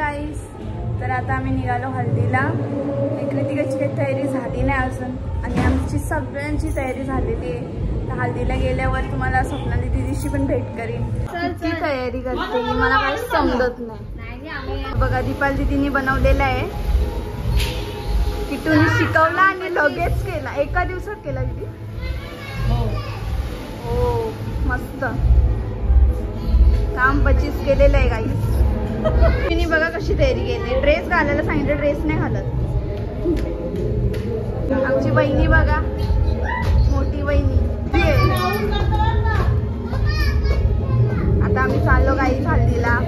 गाईस, तर आता आम्ही निघालो हल्दीला. कृतिकाची काही तयारी झाली नाही अजून आणि आमची सगळ्यांची तयारी झालेली आहे. तर हल्दीला गेल्यावर तुम्हाला स्वप्नाली दीदीशी पण भेट करीन. किती तयारी करते मला काही समजत नाही. बघा दीपाली दीदीने बनवलेला आहे. किटून शिकवला आणि लगेच केला, एका दिवसात केला दीदी. हो मस्त काम 25 केलेलं आहे गाईस. तिने बघा कशी तयारी केली. ड्रेस घालायला सांगितलं, ड्रेस नाही घालत. आमची बहिणी बघा, मोठी बहिणी. आता आम्ही चाललो गाईस हल्दीला.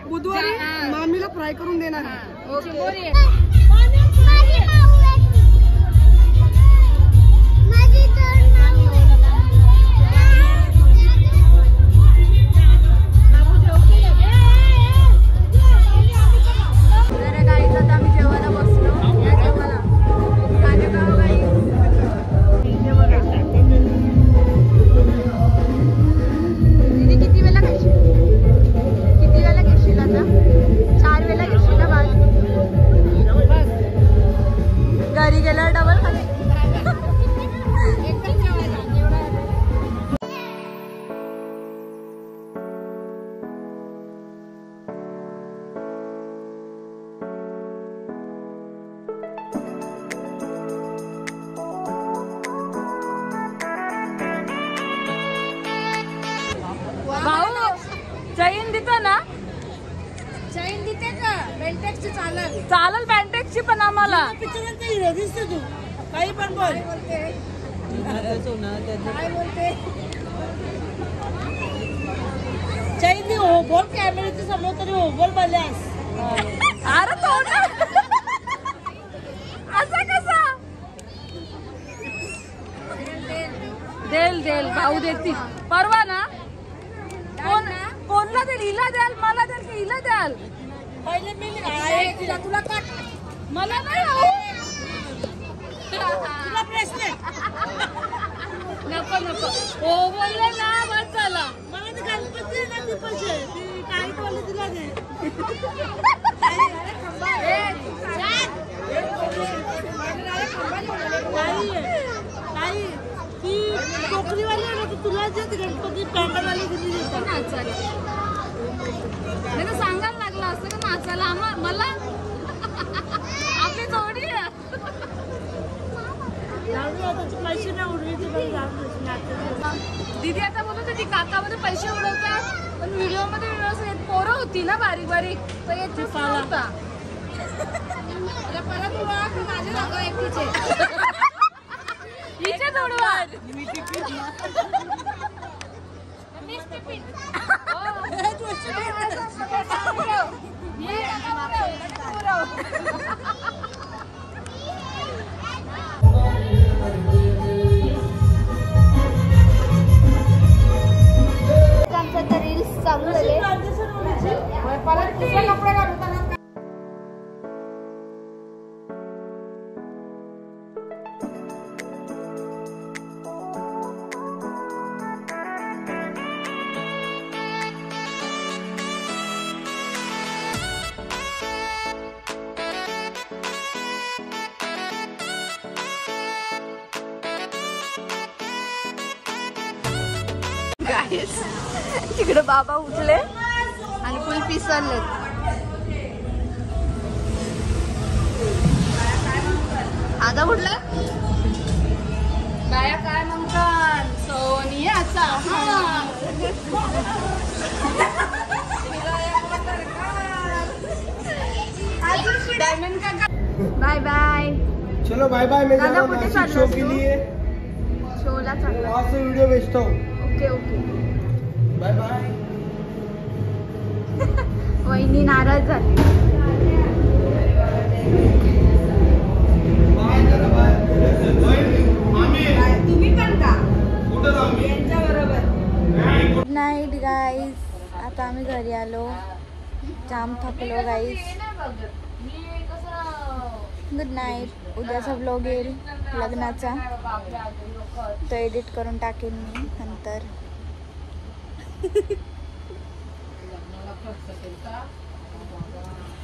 बुधवारी मामीला फ्राय करून देणार आहे. ओके. चैन देतो ना, चैन देते का? बँटेक्सची चालेल, चालेल बँटेक्सची पण आम्हाला. पिक्चरांचा हिरो दिसतो तू, काही पण बोल. काय बोलते चैन दे हो बोल. कॅमेऱ्याच्या समोर तरी हो बोल बोलल्यास. अरे तो असं कसा देल देल भाऊ देती परवा ना. कोणला देईल? हिला द्याल, मला द्याल की हिला द्याल? पहिले मी तुला काट, मला नाही. तुला प्रश्न नको नको हो बोलले ना बस झाला. मला ते गणपती ना ती पैसे काही बोलले तुला दे. ती टोकरीवाली आहे ना, तुला जे गणपती पॅन्डलवाली दिली देतात नाचायला. नाही तर सांगायला लागला असतं का नाचायला मला. आपली जोडी पैसे नाही उडवायचे. दीदी आता बोलत होती काकामध्ये पैसे उडवतात, पण व्हिडिओ मध्ये पोरं होती ना बारीक बारीक, तर याची होता. परत उडवा माझे लोक एकटीचे हिचे उडवा. गाईस तिकडे बाबा उठले आणि फुल पिसरले. आता उठला बाया काय म्हणतात सोनियाचा डायमंड का. Bye bye. चलो बाय बाय. मैं जा रहा हूँ नासिक शो के लिए. शोला चालला. वहाँ से वीडियो भेजता हूँ. Okay okay. Bye bye. वहिनी नाराज झाली. तुम्ही पण का यांच्या बरोबर. Good night guys. आता आम्ही घरी आलो. जाम थकलो गाईज. Good night. उद्याचा व्लॉग येईल लग्नाचा, तो एडिट करून टाकेन मी नंतर.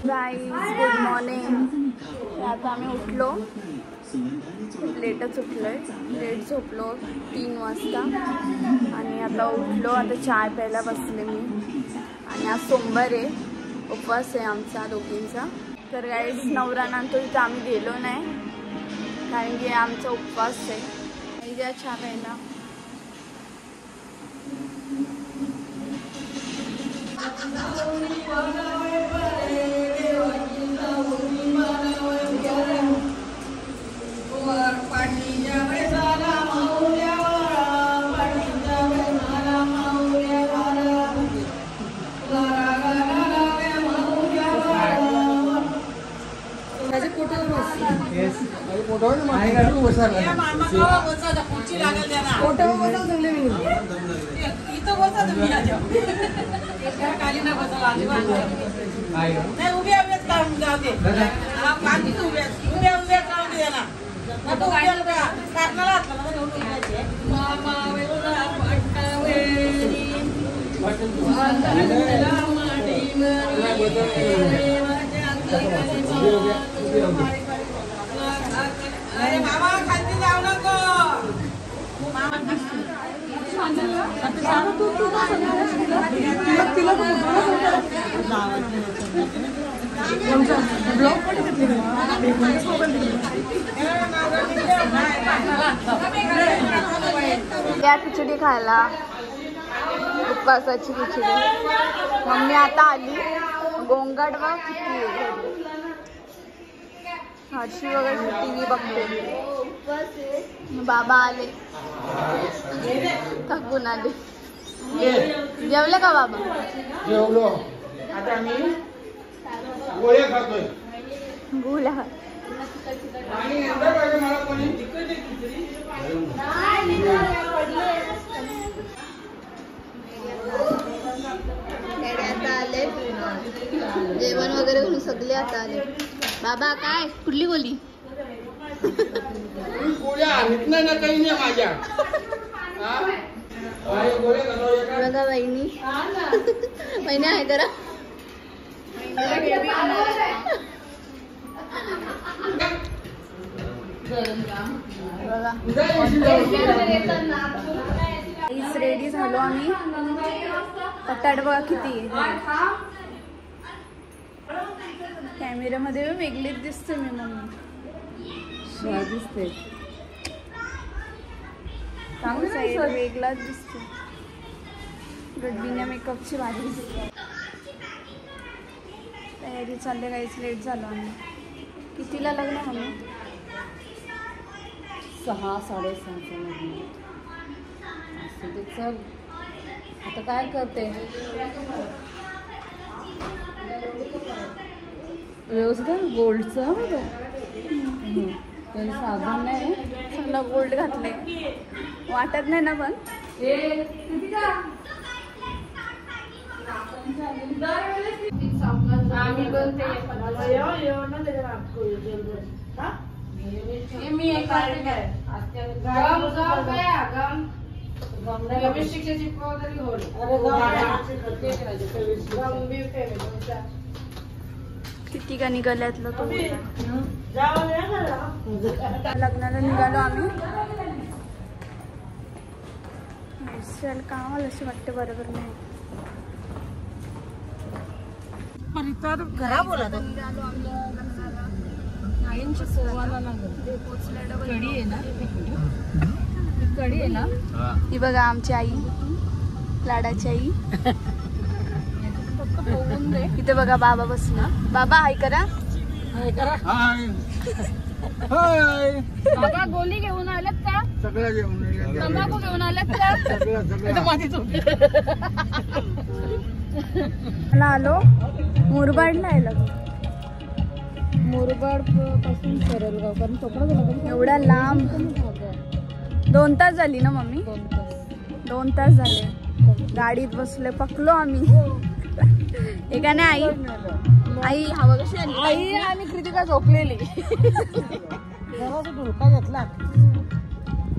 Guys good morning. आता आम्ही उठलो, लेटच उठलोय, लेट झोपलो 3 वाजता आणि आता उठलो. आता चाय प्यायला बसले मी. आणि आज सोमवार आहे, उपवास आहे आमचा दोघींचा. तर गाईज नवरा नांतो तिथं आम्ही गेलो नाही कारण की आमचा उपवास आहे. द्या चहा प्यायला. अरे मामा खाली जाऊ नको. त्या खिचडी खायला, उपवासाची खिचडी. मम्मी आता आली. गोंगाट बघ किती आहे. हर्षी वगैरे टीव्ही बघते. बाबा आले, थकून आले. जेवले का बाबा? जेवलो. आता आम्ही गोळ्या खातोय. गोळ्या. आणि नंतर पाहिजे मला कोणी. आता आले जेवण वगैरे करून सगळे आता आले. बाबा काय कुठली बोली? गोळ्या आहेत ना काही नाही माझ्या. बघा वहिनी. वहिनी आहे जरा. रेडी झालो आम्ही. पटाट बघा किती आहे. कॅमेऱ्यामध्ये वेगळीच दिसते मी. मम्मी दिसते वेगळाच दिसते. गडबीने मेकअपची भारी दिसते. तयारी चालले काहीच. लेट झालो आम्ही. कितीला लग्न आम्ही? 6-6:30 लग्न. चल आता काय करते. व्यवस्थित गोल्डचं काही साधन नाही. सगळं गोल्ड घातले. वाटत नाही ना पण. किती का निघाल्यातलं तो. लग्नाला निघालो आम्ही. चल कामाला असे वाटते बरोबर नाही. घरा बोला कढी आहे ना, कढी आहे ना. ही बघा आमची आई, लाडाची आई. इथे बघा बाबा बसला. बाबा हाय करा. बाबा गोली घेऊन आलात का? सगळं घेऊन तंबाखू घेऊन आलात का? मला आलो मुरबाडला यायला. मुरबाड पासून सरलगाव, कारण चोपडा एवढा लांब 2 तास झाली ना मम्मी. 2 तास झाले गाडीत बसले. पकलो आम्ही. हे का नाही आई? आई हवा कशी आली? आई आणि कृतिका झोपलेली. ढुलका घेतला.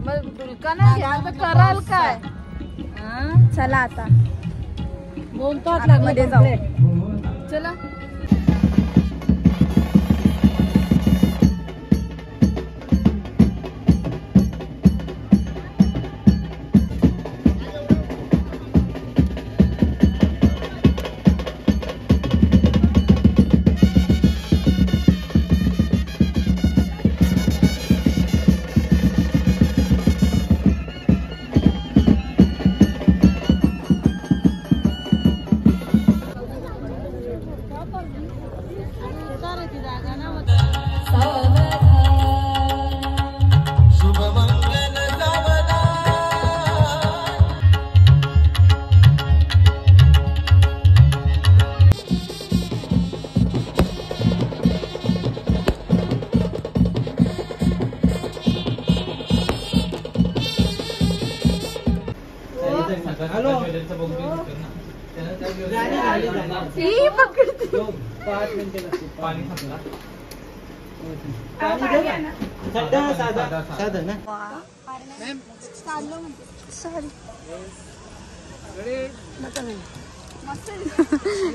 मग ढुलका नाही घ्या, कराल काय? चला आता 2 तास मध्ये जाऊ. चला.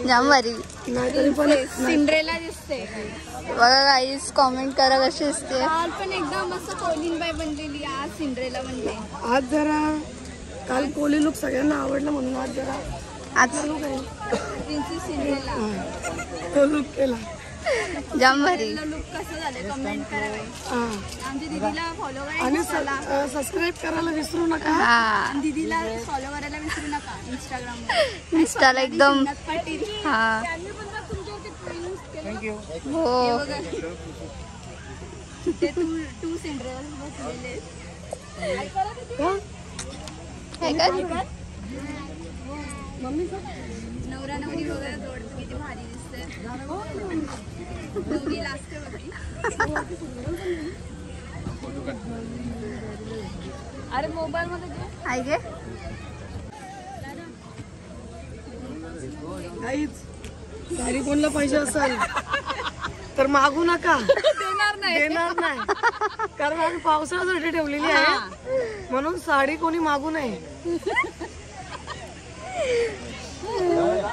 जाम भारी सिंड्रेला दिसते. बघा गाईस, कॉमेंट करा कशी दिसते. काल पण एकदम मस्त कोलिनबाई बनलेली, आज सिंड्रेला बनले. आज जरा काल कोली लुक सगळ्यांना आवडला म्हणून आज जरा आज प्रिन्सेस सिंड्रेला तो लुक केला. जाम भारी. लुक कसं झालं कमेंट करा बाई. आमच्या दीदीला फॉलो आणि करायला सबस्क्राईब करायला विसरू नका. हा, दीदीला फॉलो करायला विसरू नका इंस्टाग्राम इंस्टाला एकदम. पाटील. हा हो. ते टू सिंड्रेला बसलेले. नवरा नवरी वगैरे जोडतो किती भारी दिसते. दोघी लास्ट होती. अरे मोबाईल मध्ये आहे गे. काहीच साडी कोणाला पाहिजे असेल तर मागू नका. देणार नाही कारण आम्ही पावसाळ्यासाठी ठेवलेली आहे म्हणून साडी कोणी मागू नये.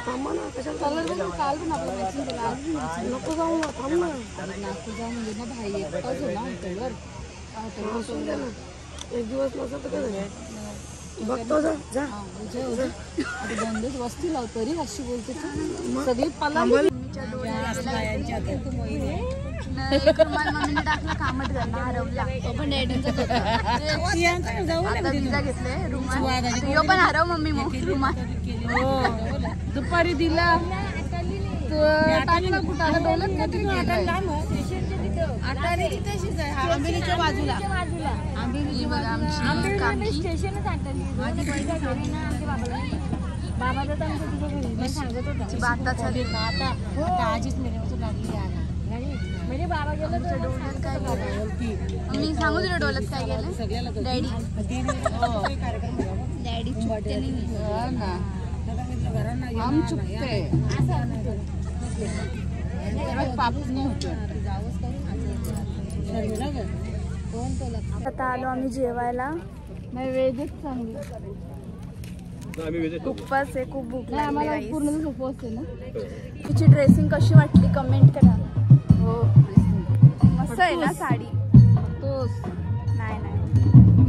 थांबा ना, कशाला नको जाऊ ना, थांब ना. एक दिवस नसत तर बघतो. जा जा बंदच वस्ती लाव तरी अशी बोलते सगळी एक रुमाल मम्मीने टाकला कामट घालला हरवला. पण डॅडींचा आता तिचा घेतले रुमाल. यो पण हरव मम्मी मग रुमाल. दुपारी दिला टाकला कुठं आता डोलत का तिथे आंबेलीच्या बाजूला ही बघा आमची काकी. आता झाली. मी सांगू तुला डोलत काय गेलं. डॅडी डॅडी चुकते आम चुकते पापूस नव्हतं. आता आलो आम्ही जेवायला. नाही वेजच चांगली. उपवास आहे, खूप भूक लागली आम्हाला गाईस. पूर्ण उपवास आहे ना. तुझी ड्रेसिंग कशी वाटली कमेंट करा. हो मस्त आहे ना साडी. तोच नाही नाही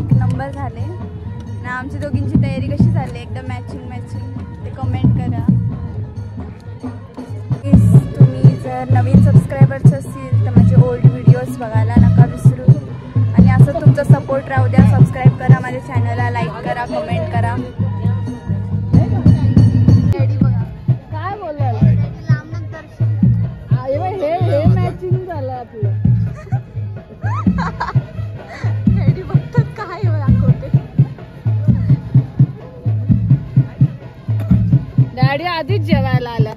एक नंबर झाले ना. आमची दोघींची तयारी कशी झाली एकदम मॅचिंग ते कमेंट करा. तुम्ही जर नवीन सबस्क्रायबर्स असतील तर माझे ओल्ड व्हिडिओज बघायला नका विसरू. आणि असं तुमचा सपोर्ट राहू द्या. सबस्क्राईब करा माझ्या चॅनलला, लाईक करा, कमेंट करा. काय बोलाल हे मॅचिंग झालं आपलं. रेडी बघतात काय दाखवते. डॅडी आधीच जेवायला आल्या.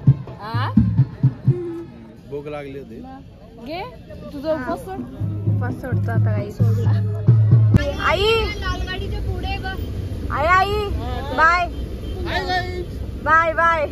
भूक लागली होती. घे तुझं उपवास सोड. उपवास सोडतो आता काही सोडला. आई लालगाडीच्या पुढे आई बाय बाय बाय.